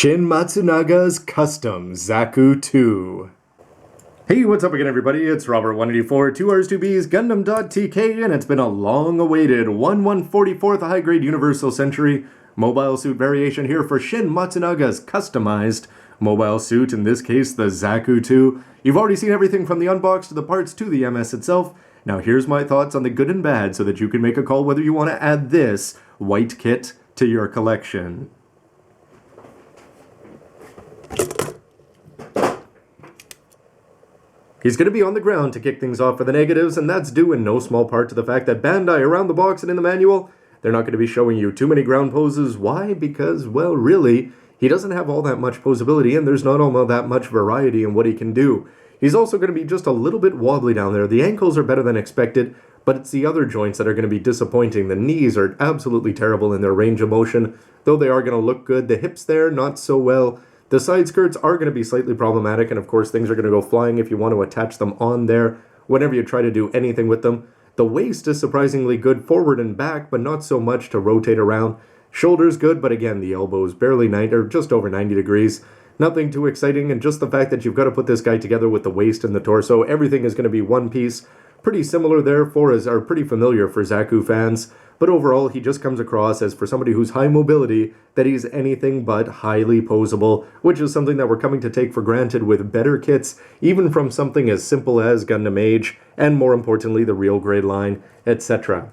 Shin Matsunaga's Custom Zaku 2. Hey, what's up again everybody? It's Robert184, 2Rs2Bs, Gundam.TK, and it's been a long-awaited 1/144th high-grade Universal Century mobile suit variation here for Shin Matsunaga's customized mobile suit, in this case the Zaku 2. You've already seen everything from the unbox to the parts to the MS itself. Now here's my thoughts on the good and bad so that you can make a call whether you want to add this white kit to your collection. He's going to be on the ground to kick things off for the negatives, and that's due in no small part to the fact that Bandai, around the box and in the manual, they're not going to be showing you too many ground poses. Why? Because, well, really, he doesn't have all that much posability, and there's not all that much variety in what he can do. He's also going to be just a little bit wobbly down there. The ankles are better than expected, but it's the other joints that are going to be disappointing. The knees are absolutely terrible in their range of motion, though they are going to look good. The hips there, not so well. The side skirts are going to be slightly problematic, and of course things are going to go flying if you want to attach them on there whenever you try to do anything with them. The waist is surprisingly good forward and back, but not so much to rotate around. Shoulders good, but again, the elbows barely 90, or just over 90 degrees. Nothing too exciting, and just the fact that you've got to put this guy together with the waist and the torso, everything is going to be one piece. Pretty similar therefore, are pretty familiar for Zaku fans. But overall, he just comes across as, for somebody who's high mobility, that he's anything but highly posable, which is something that we're coming to take for granted with better kits, even from something as simple as Gundam Age, and more importantly, the Real Grade line, etc.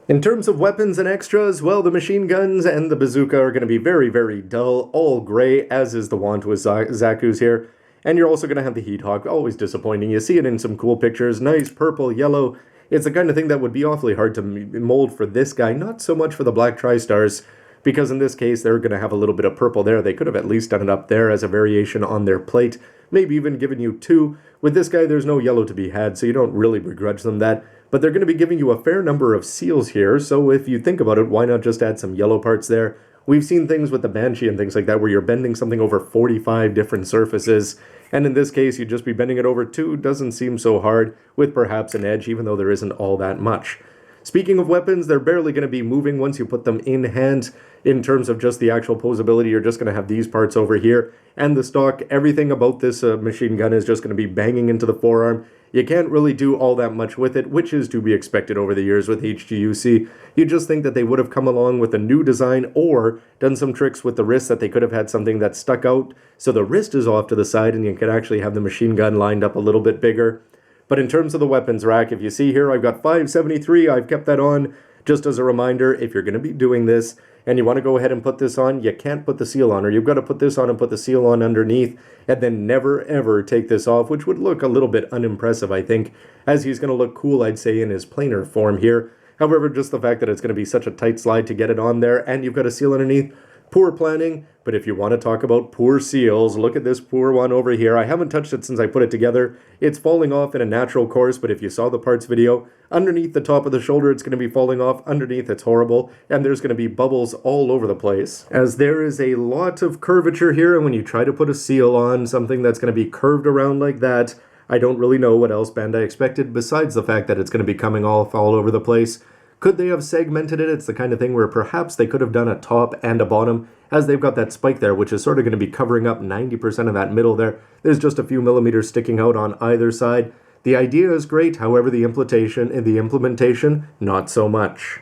In terms of weapons and extras, well, the machine guns and the bazooka are going to be very, very dull, all gray, as is the wont with Zaku's here. And you're also going to have the Heat Hawk, always disappointing. You see it in some cool pictures, nice purple, yellow. It's the kind of thing that would be awfully hard to mold for this guy, not so much for the Black Tri-Stars, because in this case they're going to have a little bit of purple there. They could have at least done it up there as a variation on their plate, maybe even given you two. With this guy there's no yellow to be had, so you don't really begrudge them that, but they're going to be giving you a fair number of seals here, so if you think about it, why not just add some yellow parts there? We've seen things with the Banshee and things like that where you're bending something over 45 different surfaces, and in this case you'd just be bending it over two. Doesn't seem so hard, with perhaps an edge, even though there isn't all that much. Speaking of weapons, they're barely going to be moving once you put them in hand. In terms of just the actual posability, you're just going to have these parts over here, and the stock, everything about this machine gun is just going to be banging into the forearm. You can't really do all that much with it, which is to be expected over the years with HGUC. You just think that they would have come along with a new design or done some tricks with the wrist, that they could have had something that stuck out so the wrist is off to the side and you can actually have the machine gun lined up a little bit bigger. But in terms of the weapons rack, if you see here, I've got 573. I've kept that on just as a reminder. If you're going to be doing this and you want to go ahead and put this on, you can't put the seal on, or you've got to put this on and put the seal on underneath, and then never ever take this off, which would look a little bit unimpressive, I think, as he's going to look cool, I'd say, in his planar form here. However, just the fact that it's going to be such a tight slide to get it on there, and you've got a seal underneath, poor planning. But if you want to talk about poor seals, look at this poor one over here. I haven't touched it since I put it together. It's falling off in a natural course, but if you saw the parts video, underneath the top of the shoulder it's going to be falling off. Underneath it's horrible, and there's going to be bubbles all over the place, as there is a lot of curvature here, and when you try to put a seal on something that's going to be curved around like that, I don't really know what else Bandai expected besides the fact that it's going to be coming off all over the place. Could they have segmented it? It's the kind of thing where perhaps they could have done a top and a bottom, as they've got that spike there, which is sort of going to be covering up 90% of that middle there. There's just a few millimeters sticking out on either side. The idea is great, however the implementation, not so much.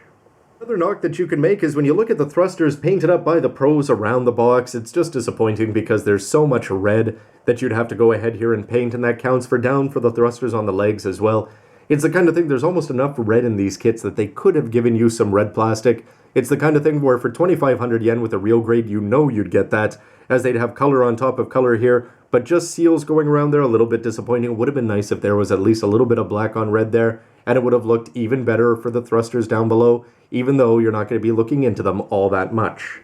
Another knock that you can make is when you look at the thrusters painted up by the pros around the box, it's just disappointing because there's so much red that you'd have to go ahead here and paint, and that counts for down for the thrusters on the legs as well. It's the kind of thing, there's almost enough red in these kits that they could have given you some red plastic. It's the kind of thing where for 2,500 yen with a real grade, you know you'd get that, as they'd have color on top of color here, but just seals going around there, a little bit disappointing. It would have been nice if there was at least a little bit of black on red there, and it would have looked even better for the thrusters down below, even though you're not going to be looking into them all that much.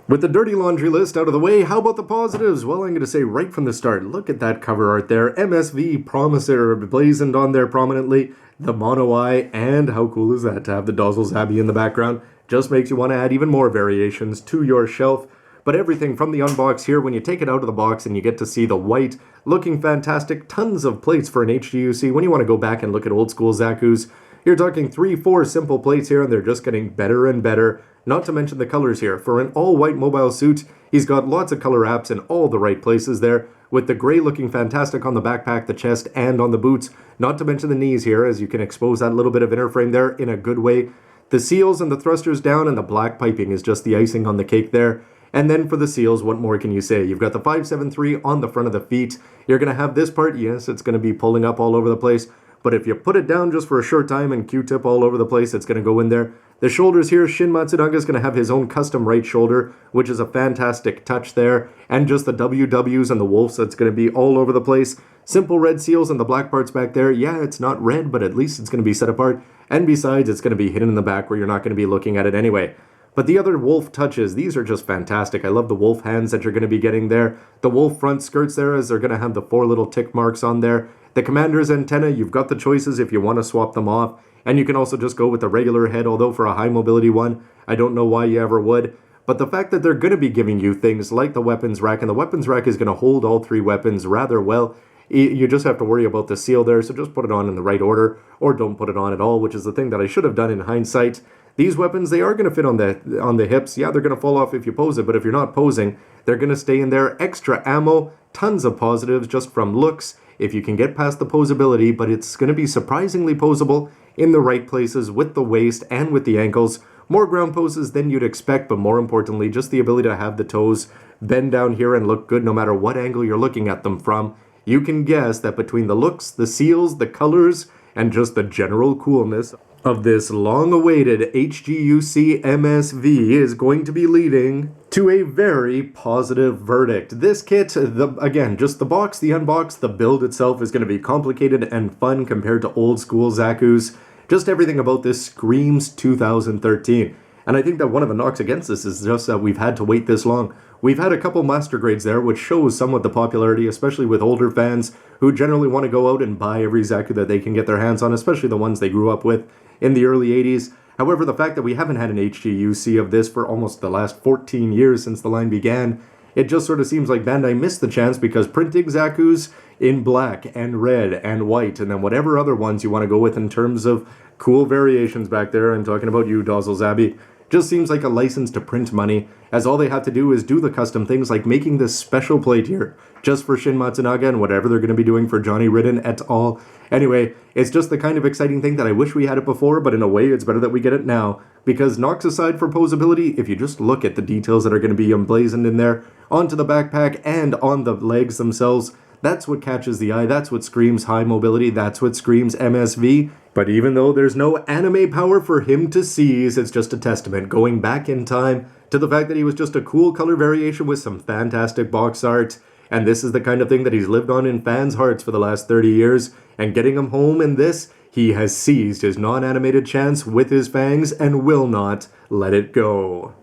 With the dirty laundry list out of the way, how about the positives? Well, I'm going to say right from the start, look at that cover art there. MSV Promiser blazoned on there prominently. The mono eye, and how cool is that to have the Dozzle Zabby in the background? Just makes you want to add even more variations to your shelf. But everything from the unbox here, when you take it out of the box and you get to see the white, looking fantastic, tons of plates for an HGUC. When you want to go back and look at old school Zaku's, You're talking 3-4 simple plates here, and they're just getting better and better. Not to mention the colors here. For an all-white mobile suit, he's got lots of color apps in all the right places there, with the gray looking fantastic on the backpack, the chest, and on the boots. Not to mention the knees here, as you can expose that little bit of inner frame there in a good way. The seals and the thrusters down, and the black piping is just the icing on the cake there. And then for the seals, what more can you say? You've got the 573 on the front of the feet. You're going to have this part, yes, it's going to be pulling up all over the place. But if you put it down just for a short time and Q-tip all over the place, it's going to go in there. The shoulders here, Shin Matsunaga is going to have his own custom right shoulder, which is a fantastic touch there. And just the WWs and the wolves, that's going to be all over the place. Simple red seals and the black parts back there. Yeah, it's not red, but at least it's going to be set apart. And besides, it's going to be hidden in the back where you're not going to be looking at it anyway. But the other wolf touches, these are just fantastic. I love the wolf hands that you're going to be getting there. The wolf front skirts there, as they're going to have the 4 little tick marks on there. The commander's antenna, you've got the choices if you want to swap them off. And you can also just go with the regular head, although for a high mobility one, I don't know why you ever would. But the fact that they're going to be giving you things like the weapons rack, and the weapons rack is going to hold all 3 weapons rather well. You just have to worry about the seal there, so just put it on in the right order, or don't put it on at all, which is the thing that I should have done in hindsight. These weapons, they are going to fit on the hips. Yeah, they're going to fall off if you pose it, but if you're not posing, they're going to stay in there. Extra ammo, tons of positives just from looks, if you can get past the posability, but it's going to be surprisingly posable in the right places with the waist and with the ankles. More ground poses than you'd expect, but more importantly, just the ability to have the toes bend down here and look good no matter what angle you're looking at them from. You can guess that between the looks, the seals, the colors, and just the general coolness of this long-awaited HGUC MSV is going to be leading to a very positive verdict. This kit, again, just the box, the unbox, the build itself is going to be complicated and fun compared to old school Zaku's. Just everything about this screams 2013. And I think that one of the knocks against this is just that we've had to wait this long. We've had a couple master grades there, which shows somewhat the popularity, especially with older fans who generally want to go out and buy every Zaku that they can get their hands on, especially the ones they grew up with in the early 80s. However, the fact that we haven't had an HGUC of this for almost the last 14 years since the line began, it just sort of seems like Bandai missed the chance, because printing Zaku's in black and red and white, and then whatever other ones you want to go with in terms of cool variations back there, I'm talking about you, Dozzle Zabby, just seems like a license to print money, as all they have to do is do the custom things like making this special plate here, just for Shin Matsunaga and whatever they're going to be doing for Johnny Ridden et al. Anyway, it's just the kind of exciting thing that I wish we had it before, but in a way it's better that we get it now, because knocks aside for posability, if you just look at the details that are going to be emblazoned in there, onto the backpack and on the legs themselves, that's what catches the eye, that's what screams high mobility, that's what screams MSV. But even though there's no anime power for him to seize, it's just a testament, going back in time, to the fact that he was just a cool color variation with some fantastic box art. And this is the kind of thing that he's lived on in fans' hearts for the last 30 years. And getting him home in this, he has seized his non-animated chance with his fangs and will not let it go.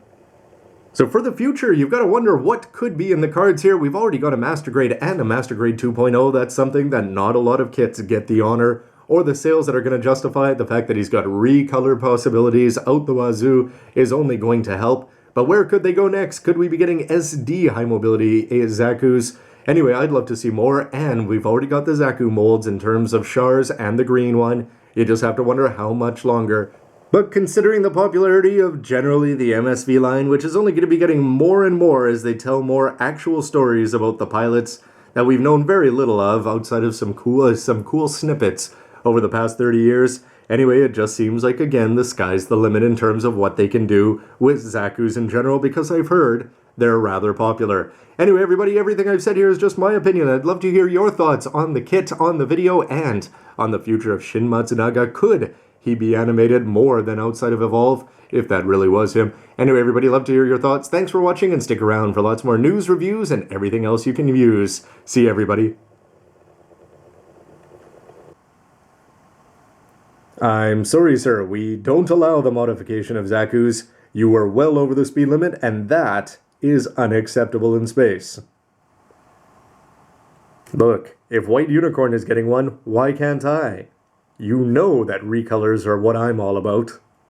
So for the future, you've got to wonder what could be in the cards here. We've already got a Master Grade and a Master Grade 2.0. That's something that not a lot of kits get the honor or the sales that are going to justify. The fact that he's got recolor possibilities out the wazoo is only going to help. But where could they go next? Could we be getting SD high mobility Zaku's? Anyway, I'd love to see more, and we've already got the Zaku molds in terms of Shars and the green one. You just have to wonder how much longer. But considering the popularity of generally the MSV line, which is only going to be getting more and more as they tell more actual stories about the pilots that we've known very little of outside of some cool snippets over the past 30 years. Anyway, it just seems like, again, the sky's the limit in terms of what they can do with Zaku's in general, because I've heard they're rather popular. Anyway, everybody, everything I've said here is just my opinion. I'd love to hear your thoughts on the kit, on the video, and on the future of Shin Matsunaga. Could he be animated more than outside of Evolve, if that really was him? Anyway, everybody, love to hear your thoughts. Thanks for watching, and stick around for lots more news, reviews, and everything else you can use. See you, everybody. I'm sorry, sir, we don't allow the modification of Zaku's. You were well over the speed limit, and that is unacceptable in space. Look, if White Unicorn is getting one, why can't I? You know that recolors are what I'm all about.